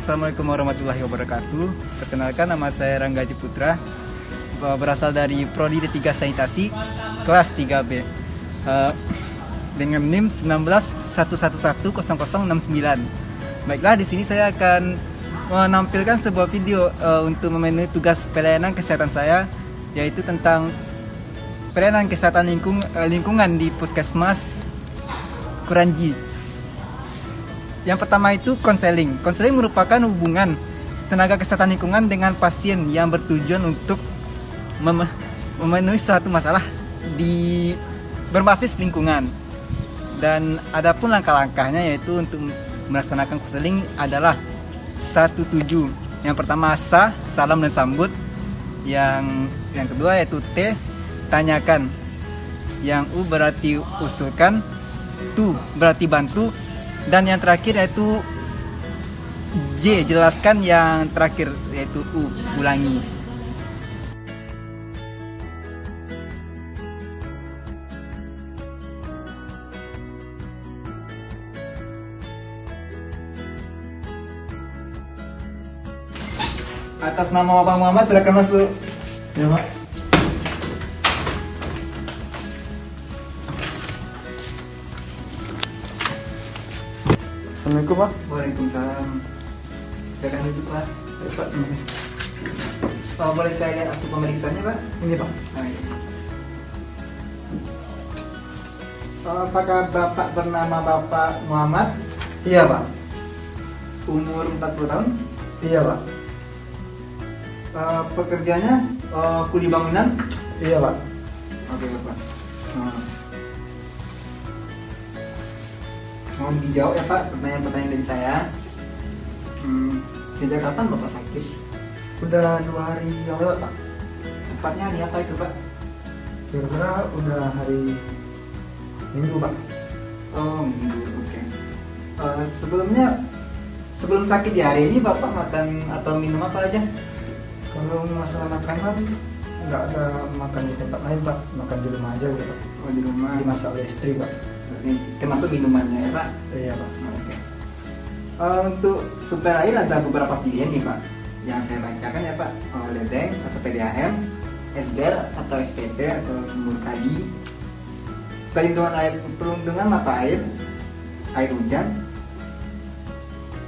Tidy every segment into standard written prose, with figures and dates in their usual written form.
Assalamualaikum warahmatullahi wabarakatuh. Perkenalkan, nama saya Rangga Ciputra, berasal dari Prodi D3 Sanitasi, kelas 3B, dengan NIM 1911100069. Baiklah, di sini saya akan menampilkan sebuah video untuk memenuhi tugas pelayanan kesehatan saya, yaitu tentang pelayanan kesehatan lingkungan di Puskesmas Kuranji. Yang pertama itu konseling. Konseling merupakan hubungan tenaga kesehatan lingkungan dengan pasien yang bertujuan untuk memenuhi suatu masalah di berbasis lingkungan. Dan adapun langkah-langkahnya yaitu untuk melaksanakan konseling adalah 17. Yang pertama salam dan sambut. Yang kedua yaitu T, tanyakan. Yang U berarti usulkan, tu berarti bantu. Dan yang terakhir yaitu J, jelaskan. Yang terakhir yaitu U, ulangi. Atas nama Bapak Muhammad, silakan masuk. Ya, Pak. Assalamualaikum, Pak. Waalaikumsalam. Silakan duduk, Pak. Pak. Boleh saya lihat akte pemeriksaannya, Pak? Ini, Pak. Apakah Bapak bernama Bapak Muhammad? Iya, Pak. Umur 40 tahun? Iya, Pak. Pekerjaannya kuli bangunan? Iya, Pak. Oke, Bapak. Mohon dijawab ya, Pak, pertanyaan-pertanyaan dari saya. Sejak kapan Bapak sakit? Udah 2 hari yang lewat, Pak. Tepatnya hari apa itu, Pak? Kira-kira udah hari Minggu, Pak. Oh, minggu, oke. Sebelum sakit di hari ini Bapak makan atau minum apa aja? Kalau masalah makanan, nggak ada makan di tempat lain, Pak. Makan di rumah aja, Pak. Oh, di rumah. Dimasak oleh istri, Pak. Ini termasuk minumannya ya, Pak? Iya, Pak. Oke. Untuk sumber air ada beberapa pilihan nih, Pak. Yang saya bacakan ya, Pak. Ledeng atau PDAM, SGR atau SPT atau sumur kali, perlindungan mata air hujan,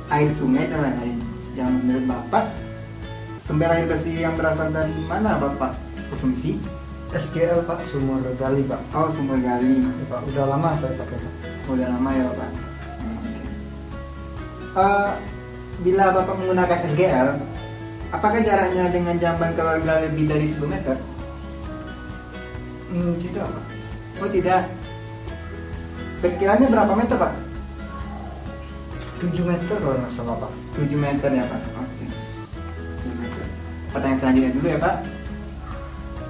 air sungai dan lain-lain. Yang menurut Bapak, sumber air bersih yang berasal dari mana Bapak konsumsi? SGL, Pak. Sumur gali, Pak. Oh, sumber gali. Ya, Pak. Udah lama saya pakai, Pak. Udah lama ya, Pak. Bila Bapak menggunakan SGL, apakah jaraknya dengan jamban keluarga lebih dari 10 meter? Tidak, Pak. Oh, tidak. Perkiraannya berapa meter, Pak? 7 meter kalau nggak salah, Pak. 7 meter ya, Pak. Oke. 7 meter. Pertanyaan selanjutnya dulu ya, Pak.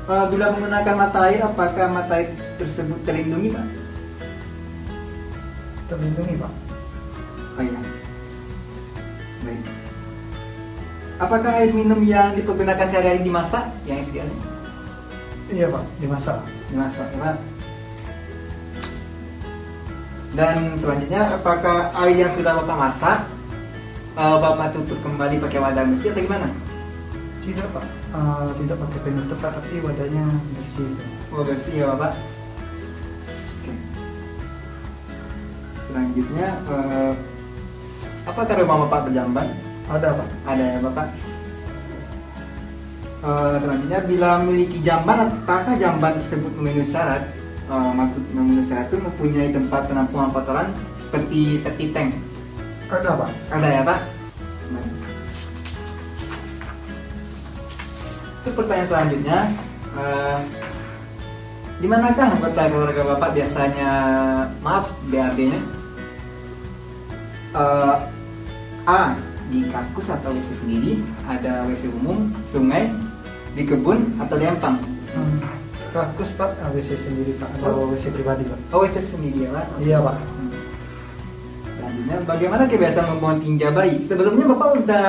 Bila menggunakan mata air, apakah mata air tersebut terlindungi, Pak? Terlindungi, Pak. Oh iya. Baik. Apakah air minum yang dipergunakan sehari-hari dimasak? Yang SGL? Iya, Pak. Dimasak. Dimasak, ya, Pak. Dan selanjutnya, apakah air yang sudah Bapak masak, Bapak tutup kembali pakai wadah bersih atau gimana? Tidak, Pak. Tidak pakai penutup, Pak, tapi wadahnya bersih, Pak. Oh, bersih ya, Bapak. Oke. Selanjutnya, apakah rumah Bapak berjamban? Ada, Pak. Ada ya, Bapak. Selanjutnya, bila memiliki jamban, apakah jamban tersebut memenuhi syarat? Maksud memenuhi syarat itu mempunyai tempat penampungan kotoran seperti septic tank. Ada, Pak. Ada ya, Pak? Itu pertanyaan selanjutnya, di manakah anggota keluarga Bapak biasanya, maaf, BAB-nya? A, di kakus atau WC sendiri, ada WC umum, sungai, di kebun atau di empang? Kakus, Pak. WC sendiri, Pak. Ada WC pribadi, Pak. Oh, WC sendiri ya, Pak? Iya, Pak. Selanjutnya, bagaimana kebiasaan membuang tinja bayi? Sebelumnya Bapak udah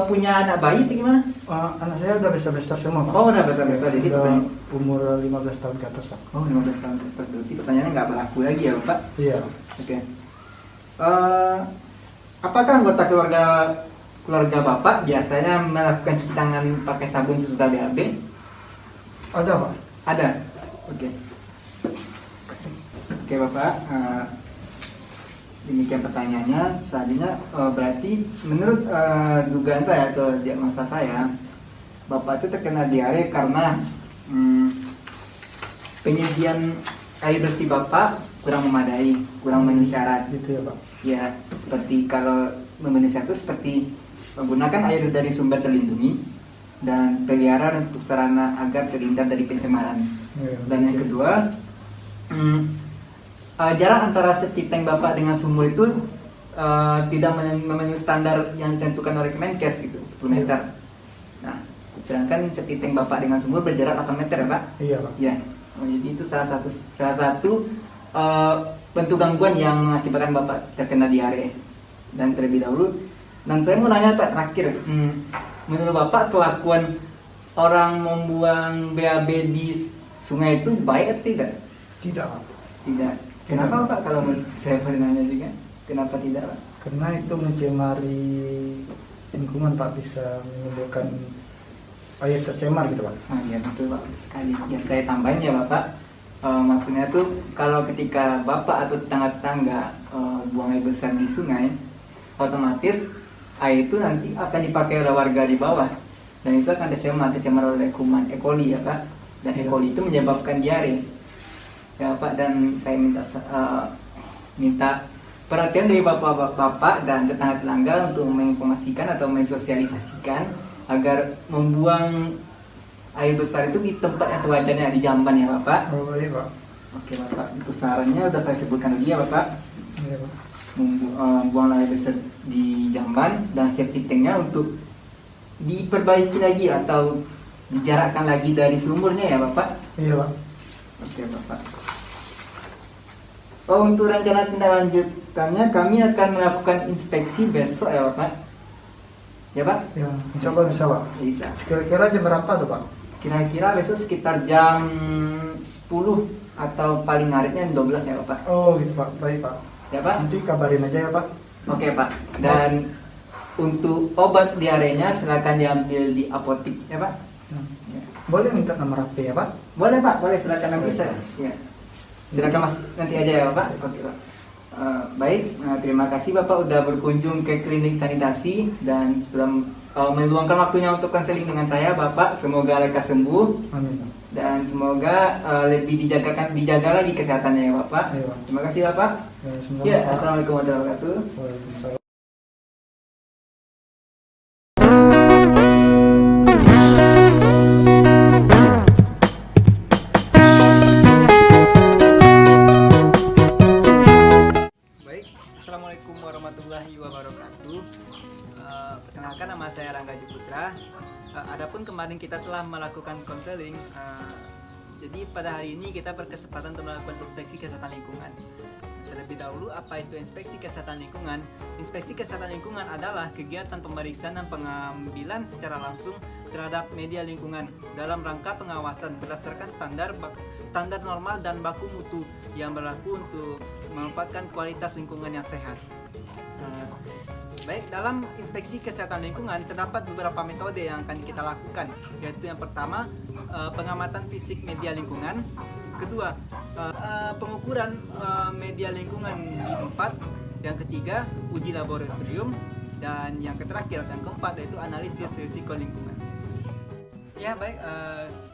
punya anak bayi atau gimana? Anak saya udah besar-besar semua, Pak. Oh, udah besar-besar, jadi udah pertanyaan. umur 15 tahun ke atas, Pak. Oh, 15 tahun ke atas, berarti pertanyaannya nggak berlaku lagi ya, Pak? Iya. Oke. Apakah anggota keluarga keluarga Bapak biasanya melakukan cuci tangan pakai sabun sesudah BAB? Ada Pak. Ada? Oke. Oke Bapak, demikian pertanyaannya. Selanjutnya berarti menurut dugaan saya atau diagnosa saya, Bapak itu terkena diare karena penyediaan air bersih Bapak kurang memadai, kurang memenuhi syarat. Gitu ya Pak. Ya, seperti kalau memenuhi syarat itu seperti menggunakan air dari sumber terlindungi dan pelihara untuk sarana agar terhindar dari pencemaran. Ya, Dan yang kedua, jarak antara septic tank Bapak dengan sumur itu tidak memenuhi standar yang ditentukan oleh Kemenkes gitu, 10 meter. Nah, sedangkan septic tank Bapak dengan sumur berjarak 8 meter ya Pak? Iya Pak. Ya, jadi itu salah satu bentuk gangguan yang mengakibatkan Bapak terkena diare. Dan terlebih dahulu, dan saya mau nanya Pak terakhir, menurut Bapak kelakuan orang membuang BAB di sungai itu baik atau tidak? Tidak Pak. Tidak. Kenapa Pak kalau saya boleh nanya juga? Kenapa tidak Pak? Karena itu mencemari lingkungan Pak, bisa menimbulkan air tercemar gitu Pak. Ah ya betul Pak sekali. Ya saya tambahin ya Bapak. Maksudnya tuh kalau ketika Bapak atau tetangga-tetangga buang air besar di sungai, otomatis air itu nanti akan dipakai oleh warga di bawah dan itu akan tercemar oleh kuman E. coli ya Pak. Dan E. coli itu menyebabkan diare. Ya Pak, dan saya minta perhatian dari bapak-bapak dan tetangga-tetangga untuk menginformasikan atau mensosialisasikan agar membuang air besar itu di tempat yang sewajarnya, di jamban ya Bapak. Oh boleh Pak. Oke Bapak, itu sarannya sudah saya sebutkan tadi ya Bapak. Iya Pak. Buang air besar di jamban dan septic tanknya untuk diperbaiki lagi atau dijarakkan lagi dari sumurnya ya Bapak. Iya Pak. Oke Bapak. Untuk rencana tindak lanjutannya kami akan melakukan inspeksi besok ya Bapak. Ya Pak? Ya, insya Allah bisa Pak. Bisa. Kira-kira jam berapa tuh Pak? Kira-kira besok sekitar jam 10 atau paling ngaretnya 12 ya Bapak. Oh gitu Pak, baik Pak. Ya Pak? Nanti kabarin aja ya Pak. Oke Pak. Dan untuk obat diarenya silakan diambil di apotik ya Pak. Ya. Boleh minta nomor HP ya Pak? Boleh Pak, boleh silakan nanti Boleh, saya. Pak. Ya. Silakan Mas nanti aja ya Bapak. Oke Pak. Baik, terima kasih Bapak udah berkunjung ke klinik sanitasi dan sudah meluangkan waktunya untuk konseling dengan saya Bapak. Semoga lekas sembuh Amin Pak. dan semoga lebih dijaga lagi kesehatannya ya Bapak. Iya, Pak. Terima kasih Bapak. Semoga Ya, Pak. assalamualaikum warahmatullahi wabarakatuh. Waalaikumsalam. Baik, assalamualaikum warahmatullahi wabarakatuh. Perkenalkan nama saya Rangga Juputra. Adapun kemarin kita telah melakukan konseling. Jadi pada hari ini kita berkesempatan untuk melakukan inspeksi kesehatan lingkungan. Terlebih dahulu, apa itu inspeksi kesehatan lingkungan? Inspeksi kesehatan lingkungan adalah kegiatan pemeriksaan dan pengambilan secara langsung terhadap media lingkungan dalam rangka pengawasan berdasarkan standar normal dan baku mutu yang berlaku untuk memanfaatkan kualitas lingkungan yang sehat. Baik, dalam inspeksi kesehatan lingkungan terdapat beberapa metode yang akan kita lakukan, yaitu yang pertama pengamatan fisik media lingkungan, kedua pengukuran media lingkungan di tempat, yang ketiga uji laboratorium, dan yang terakhir dan keempat yaitu analisis risiko lingkungan. Ya baik,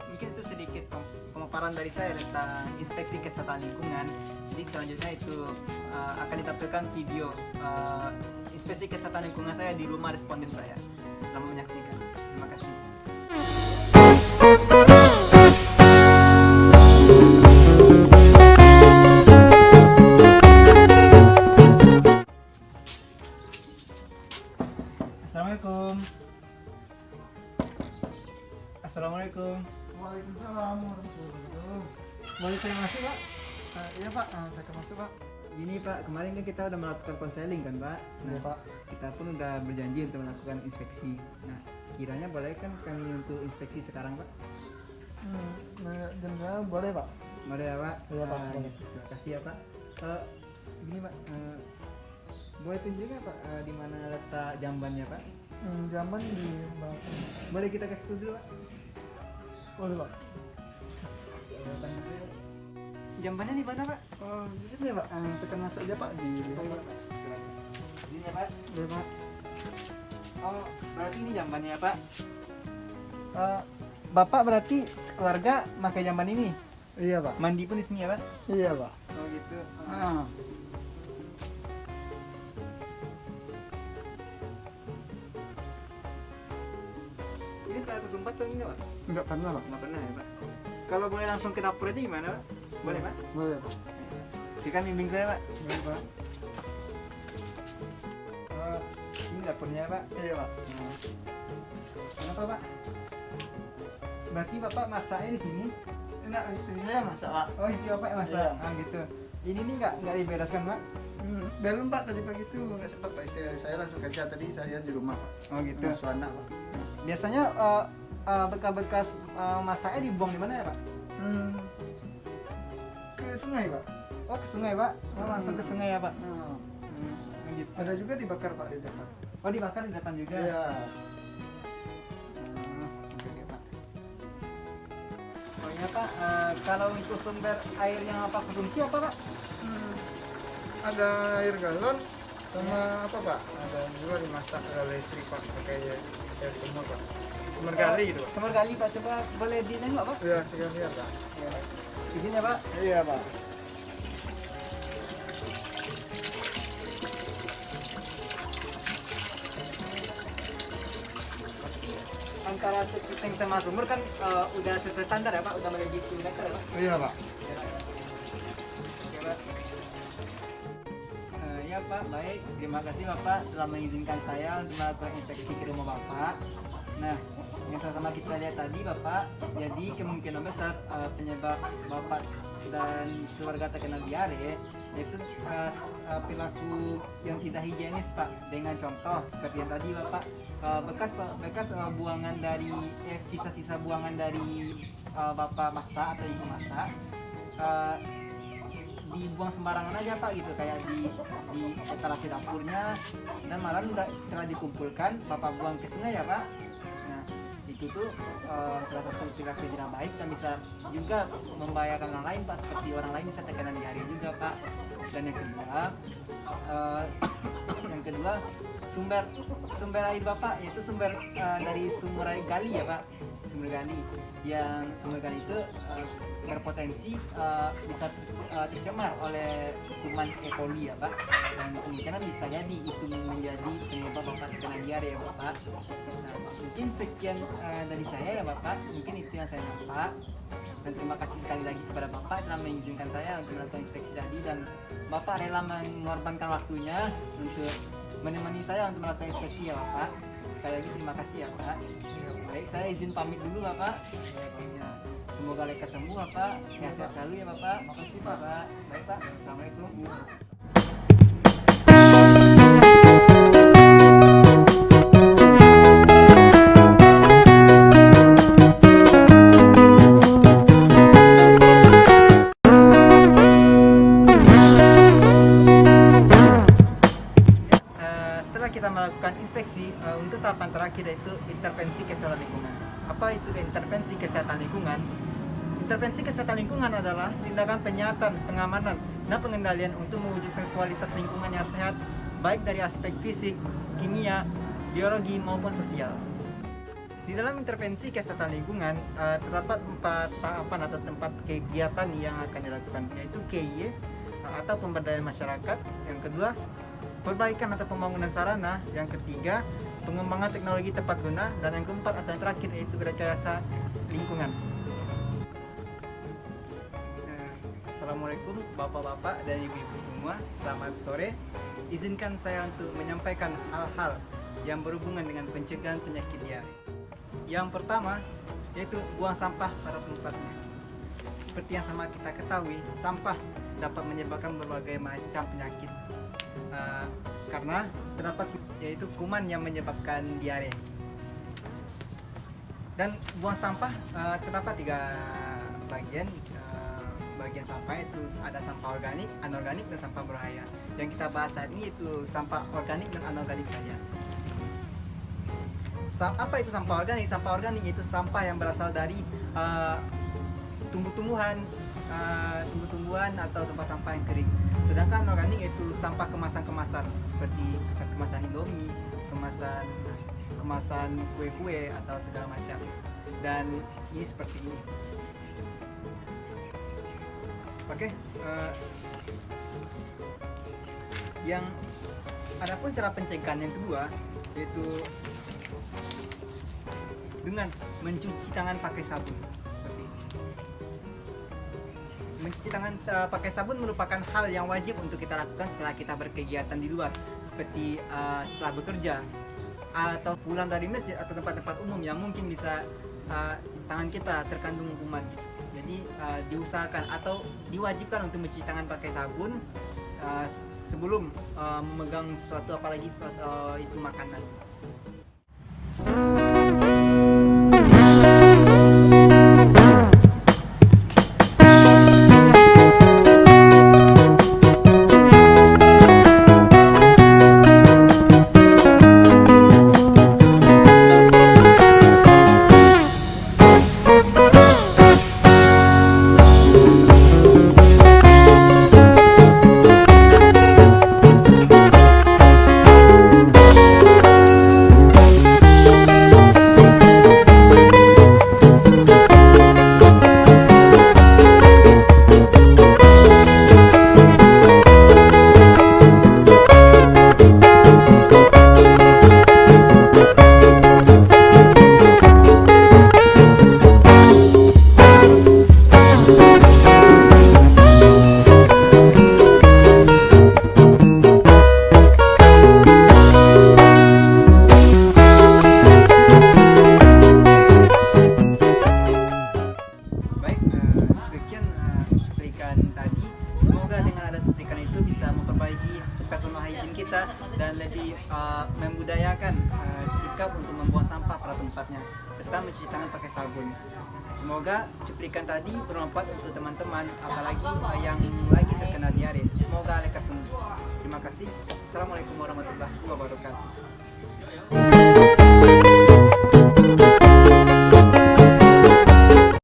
mungkin itu sedikit pemaparan dari saya tentang inspeksi kesehatan lingkungan. Jadi selanjutnya itu akan ditampilkan video inspeksi kesehatan lingkungan saya di rumah responden saya. Selamat menyaksikan. Terima kasih. Assalamualaikum. Assalamualaikum. Waalaikumsalam warahmatullahi wabarakatuh. Boleh saya masuk Pak? Iya Pak, saya akan masuk Pak. Gini Pak, kemarin kan kita udah melakukan konseling kan Pak. Iya, Pak. Kita pun udah berjanji untuk melakukan inspeksi. Nah, kiranya boleh kan kami untuk inspeksi sekarang Pak? Boleh Pak. Boleh ya Pak? Iya, Pak, boleh. Terima kasih ya Pak. Gini Pak, Boleh tunjukkan Pak di mana letak jambannya Pak? Jamban di bawah. Boleh kita kasih tahu dulu Pak? Boleh Pak. Jambannya di mana Pak? Oh, di sini Pak. Tekan masuk aja Pak di Ini ya Pak. Boleh Pak. Oh, berarti ini jambannya ya Pak? Bapak berarti sekeluarga pakai jamban ini? Iya Pak. Mandi pun di sini ya Pak? Iya Pak. Oh gitu. Ah. Ini pernah tersumpat atau enggak Pak? Enggak pernah Pak. Nggak pernah ya Pak? Kalau boleh langsung ke dapur aja gimana Pak? Boleh Pak? Boleh Pak. Silakan bimbing saya Pak. Boleh Pak. Ini dapurnya Pak. Iya Pak. Kenapa Pak? Berarti Bapak masaknya di sini? Enak istri saya masak Pak. Oh itu Bapak yang masak? Iya. Ah gitu. Ini nih nggak dibereskan Pak? Belum Pak, tadi pagi itu nggak sempat Pak, istri saya langsung kerja, tadi saya di rumah Pak. Oh gitu. Ngasuh anak Pak. Biasanya bekas-bekas masaknya dibuang di mana ya Pak? Ke sungai Pak. Oh ke sungai Pak? Oh, langsung ke sungai ya Pak? Gitu. Ada juga dibakar Pak di depan. Oh dibakar di depan juga? Iya. Oke, Pak. Oh iya Pak, kalau untuk sumber air yang Bapak konsumsi apa Pak? Ada air galon sama apa Pak? Ada juga dimasak, ada listrik Pak, pakai air sumur Pak. Sumur gali gitu Pak. Sumber gali Pak, coba boleh dinengok Pak? Iya, sekalian Pak. Izin ya Pak? Iya Pak. Antara tank sama sumur kan udah sesuai standar ya Pak? Udah melebihi 10 meter ya Pak? Iya Pak. Ya Pak. Ya Pak, baik. Terima kasih Bapak telah mengizinkan saya untuk melakukan inspeksi ke rumah Bapak. Nah, yang sama kita lihat tadi Bapak, jadi kemungkinan besar penyebab Bapak dan keluarga terkena diare yaitu perilaku yang tidak higienis Pak. Dengan contoh seperti yang tadi Bapak, bekas buangan dari sisa-sisa buangan dari Bapak masak atau ibu masak dibuang sembarangan aja Pak gitu, kayak di etalase dapurnya, dan malah setelah dikumpulkan Bapak buang ke sungai ya Pak. Nah itu tuh salah satu perilaku tidak baik dan bisa juga membahayakan orang lain Pak, seperti orang lain bisa terkena diare juga Pak. Dan yang kedua sumber air Bapak yaitu sumber dari sumur air gali ya Pak, sumber gali itu berpotensi bisa tercemar oleh kuman E. coli ya Pak, dan kemungkinan bisa jadi itu menjadi penyebab Bapak terkena diare ya Bapak. Nah, mungkin sekian dari saya ya Bapak, mungkin itu yang saya dapat, dan terima kasih sekali lagi kepada Bapak telah mengizinkan saya untuk melakukan inspeksi tadi, dan Bapak rela mengorbankan waktunya untuk menemani saya untuk melakukan inspeksi ya Bapak. Sekali lagi terima kasih ya Pak. Baik, saya izin pamit dulu Bapak. Ya, semoga lekas sembuh Bapak, sehat-sehat selalu ya Bapak. Makasih Bapak. Baik Pak, Assalamualaikum. Setelah kita melakukan inspeksi, untuk tahapan terakhir yaitu intervensi kesehatan lingkungan. Apa itu intervensi kesehatan lingkungan? Intervensi kesehatan lingkungan adalah tindakan penyihatan, pengamanan, dan pengendalian untuk mewujudkan kualitas lingkungan yang sehat, baik dari aspek fisik, kimia, biologi maupun sosial. Di dalam intervensi kesehatan lingkungan terdapat 4 tahapan atau tempat kegiatan yang akan dilakukan, yaitu KIY atau pemberdayaan masyarakat. Yang kedua, perbaikan atau pembangunan sarana. Yang ketiga, pengembangan teknologi tepat guna. Dan yang keempat atau yang terakhir yaitu rekayasa lingkungan. Assalamualaikum Bapak-bapak dan Ibu-ibu semua, selamat sore. Izinkan saya untuk menyampaikan hal-hal yang berhubungan dengan pencegahan penyakit diare. Yang pertama yaitu buang sampah pada tempatnya. Seperti yang sama kita ketahui, sampah dapat menyebabkan berbagai macam penyakit karena terdapat yaitu kuman yang menyebabkan diare. Dan buang sampah terdapat 3 bagian. pembagian sampah itu ada sampah organik, anorganik, dan sampah berbahaya. Yang kita bahas saat ini itu sampah organik dan anorganik saja. Apa itu sampah organik? Sampah organik itu sampah yang berasal dari tumbuh-tumbuhan atau sampah-sampah yang kering. Sedangkan organik itu sampah kemasan-kemasan seperti kemasan Indomie, kemasan kue-kue atau segala macam. Dan ini seperti ini. Oke, yang adapun cara pencegahan yang kedua yaitu dengan mencuci tangan pakai sabun seperti ini. Mencuci tangan pakai sabun merupakan hal yang wajib untuk kita lakukan setelah kita berkegiatan di luar, seperti setelah bekerja atau pulang dari masjid atau tempat-tempat umum yang mungkin bisa tangan kita terkandung kuman. Jadi diusahakan atau diwajibkan untuk mencuci tangan pakai sabun sebelum memegang sesuatu, apalagi itu makanan. Tadi semoga dengan ada cuplikan itu bisa memperbaiki personal hygiene kita dan lebih membudayakan sikap untuk membuang sampah pada tempatnya serta mencuci tangan pakai sabun. Semoga cuplikan tadi bermanfaat untuk teman-teman, apalagi yang lagi terkena diare. Semoga lekas sembuh. Terima kasih. Assalamualaikum warahmatullahi wabarakatuh.